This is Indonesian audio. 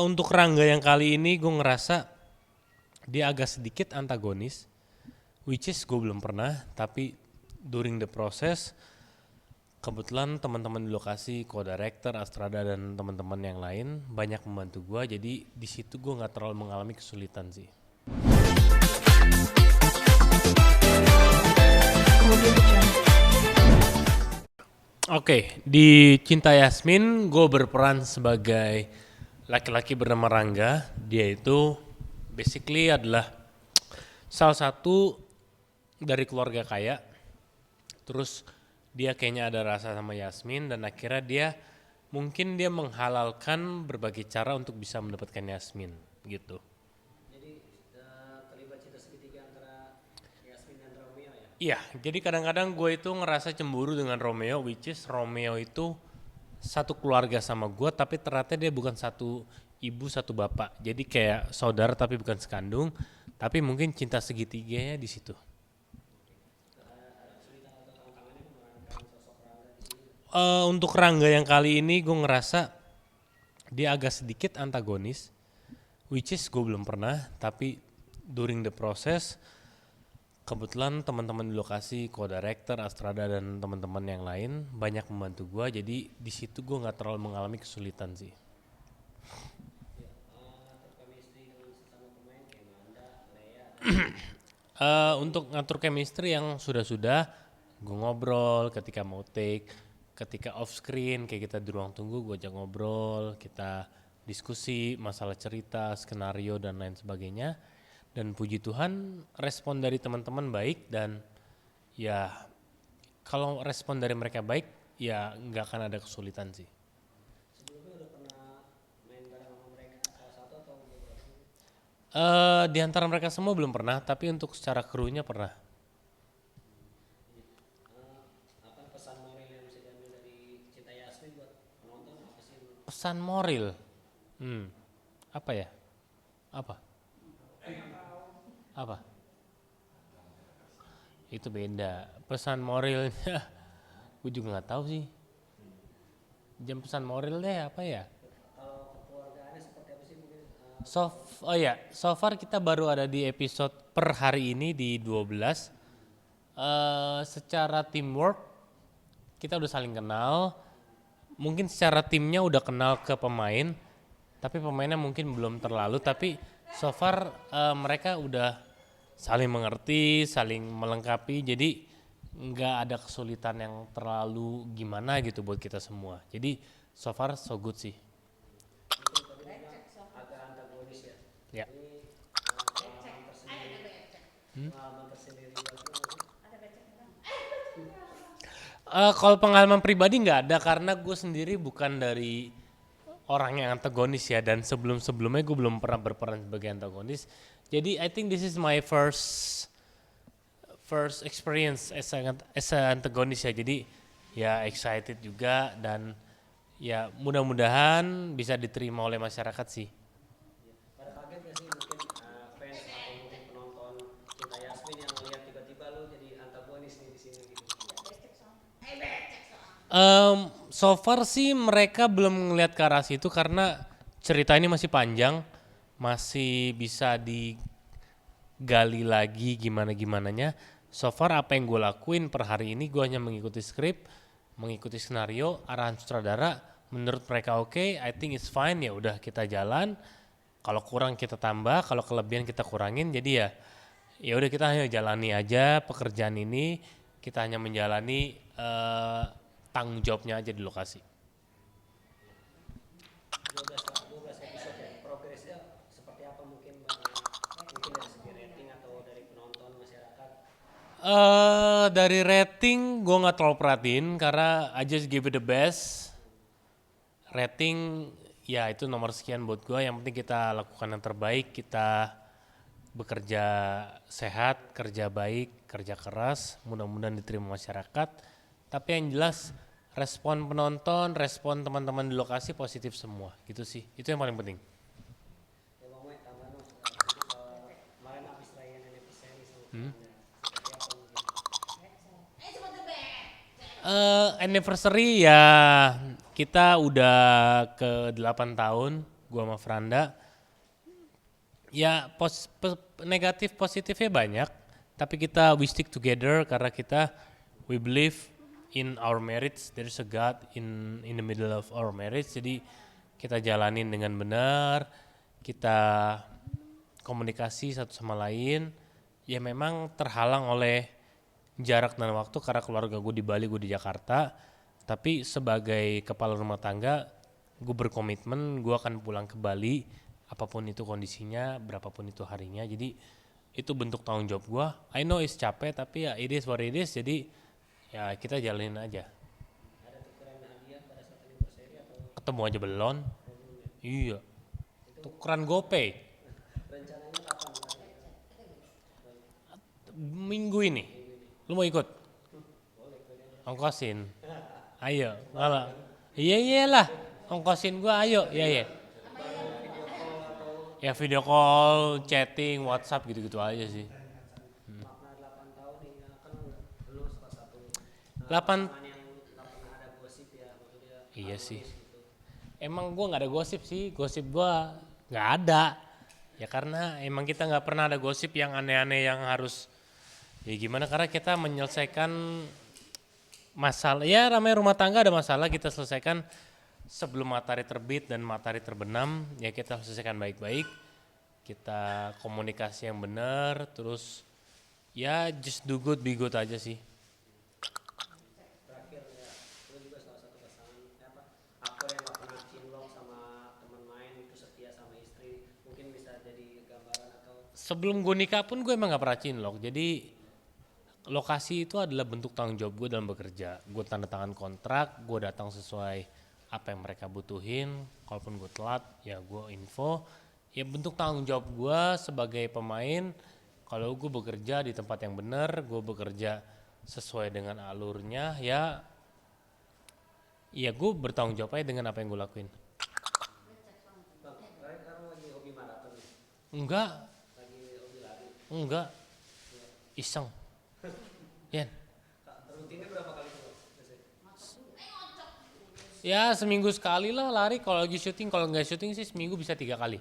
Untuk Rangga yang kali ini gue ngerasa dia agak sedikit antagonis, which is gue belum pernah, tapi during the process kebetulan teman-teman di lokasi, co-director, Astrada dan teman-teman yang lain banyak membantu gue, jadi di situ gue nggak terlalu mengalami kesulitan sih. Oke, di Cinta Yasmin gue berperan sebagai laki-laki bernama Rangga. Dia itu basically adalah salah satu dari keluarga kaya. Terus dia kayaknya ada rasa sama Yasmin dan akhirnya dia menghalalkan berbagai cara untuk bisa mendapatkan Yasmin gitu. Jadi terlibat cinta segitiga antara Yasmin dan Romeo ya? Iya, jadi kadang-kadang gue itu ngerasa cemburu dengan Romeo, which is Romeo itu satu keluarga sama gue, tapi ternyata dia bukan satu ibu satu bapak, jadi kayak saudara tapi bukan sekandung, tapi mungkin cinta segitiganya di situ. Untuk Rangga yang kali ini gue ngerasa dia agak sedikit antagonis, which is gue belum pernah, tapi during the process kebetulan teman-teman di lokasi, co-director, Astrada dan teman-teman yang lain banyak membantu gue, jadi di situ gue nggak terlalu mengalami kesulitan sih. Untuk ngatur chemistry yang sudah-sudah gue ngobrol ketika mau take, ketika off screen kayak kita di ruang tunggu gue ajak ngobrol, kita diskusi masalah cerita, skenario dan lain sebagainya. Dan puji Tuhan respon dari teman-teman baik, dan ya kalau respon dari mereka baik ya nggak akan ada kesulitan sih. Sebelumnya udah pernah main bareng sama mereka salah satu atau beberapa? Di antara mereka semua belum pernah, tapi untuk secara krunya pernah. Apa pesan moral yang bisa diambil dari Cinta Yasmin buat penonton apa sih? Pesan moral, apa ya? Apa? Apa? Itu beda. Pesan moralnya, gue juga nggak tahu sih. Jam pesan moral deh apa ya? Kalau kekeluargaannya seperti apa sih mungkin? So far kita baru ada di episode per hari ini di 12. Secara teamwork kita udah saling kenal. Mungkin secara timnya udah kenal ke pemain, tapi pemainnya mungkin belum terlalu. Tapi so far mereka udah saling mengerti, saling melengkapi. Jadi nggak ada kesulitan yang terlalu gimana gitu buat kita semua. Jadi so far so good sih. Agak antagonis ya. Ya. Ini pengalaman tersendiri buat lu nggak sih? Kalau pengalaman pribadi nggak ada, karena gue sendiri bukan dari orang yang antagonis ya, dan sebelumnya gue belum pernah berperan sebagai antagonis. Jadi I think this is my first experience as a antagonis ya. Jadi ya excited juga, dan ya mudah-mudahan bisa diterima oleh masyarakat sih. Pada kaget nggak sih mungkin fans atau mungkin penonton Cinta Yasmin yang ngeliat tiba-tiba lu jadi antagonis nih di sini gitu? So far sih mereka belum ngelihat ke arah situ, karena cerita ini masih panjang, masih bisa digali lagi gimana-gimananya. So far apa yang gue lakuin per hari ini, gue hanya mengikuti skrip, mengikuti skenario, arahan sutradara. Menurut mereka oke, I think it's fine, ya udah kita jalan. Kalau kurang kita tambah, kalau kelebihan kita kurangin. Jadi ya udah kita hanya jalani aja pekerjaan ini, kita hanya menjalani tanggung jawabnya aja di lokasi. 12 episode ya, progresnya seperti apa mungkin mungkin dari segi rating atau dari penonton masyarakat? Dari rating gue nggak terlalu perhatiin, karena I just give it the best. Rating ya itu nomor sekian buat gue. Yang penting kita lakukan yang terbaik, kita bekerja sehat, kerja baik, kerja keras, mudah-mudahan diterima masyarakat. Tapi yang jelas respon penonton, respon teman-teman di lokasi positif semua, gitu sih. Itu yang paling penting. Ya Bang Wei, tambahan dong kemarin habis layanan anniversary sama Anda. Seperti apa mungkin? Anniversary ya kita udah ke 8 tahun. gue sama Franda. Ya negatif positifnya banyak, tapi we stick together karena we believe in our marriage. There's a God in the middle of our marriage. Jadi kita jalanin dengan benar, kita komunikasi satu sama lain. Ya memang terhalang oleh jarak dan waktu karena keluarga gue di Bali, gue di Jakarta. Tapi sebagai kepala rumah tangga, gue berkomitmen gue akan pulang ke Bali apapun itu kondisinya, berapapun itu harinya. Jadi itu bentuk tanggung jawab gue. I know it's capek tapi ya it is what it is. Jadi ya kita jalanin aja. Ada tukeran hadiah pada saat anniversary atau Ketemu aja belum? belum ya? Iya. Tukeran GoPay Rencananya kapan Bang? minggu ini. Lu mau ikut? Ongkosin. Ayo, ngalah. Iya iyalah. Ongkosin gua ayo. Iya iya. Ya video call, chatting, WhatsApp gitu-gitu aja sih. Makna 8 tahun ini kan lu salah satu 8 pasangan yang nggak pernah ada gosip ya, maksudnya Iya sih. gitu. Emang gua nggak ada gosip sih. Gosip gua nggak ada. Ya karena emang kita nggak pernah ada gosip yang aneh-aneh yang harus ya gimana karena kita menyelesaikan masalah ya ramai rumah tangga ada masalah kita selesaikan sebelum matahari terbit dan matahari terbenam ya kita selesaikan baik-baik kita komunikasi yang benar terus ya just do good be good aja sih. Terakhir ya, lu juga salah satu pasangan aktor yang nggak pernah cinlok sama teman main itu setia sama istri, mungkin bisa jadi gambaran atau Sebelum gue nikah pun gue emang gak pernah cinlok jadi lokasi itu adalah bentuk tanggung jawab gue dalam bekerja. Gue tanda tangan kontrak, gue datang sesuai apa yang mereka butuhin. Kalaupun gue telat, ya gue info. Ya bentuk tanggung jawab gue sebagai pemain. Kalau gue bekerja di tempat yang benar, gue bekerja sesuai dengan alurnya. Ya gue bertanggung jawab aja dengan apa yang gue lakuin. Bang, sekarang lagi hobi maraton nih, Enggak, lagi hobi lari. enggak, iseng. Yan. Rutinnya berapa kali tuh Bang, biasanya? Ya seminggu sekali lah lari kalau lagi syuting, kalau nggak syuting sih seminggu bisa 3 kali.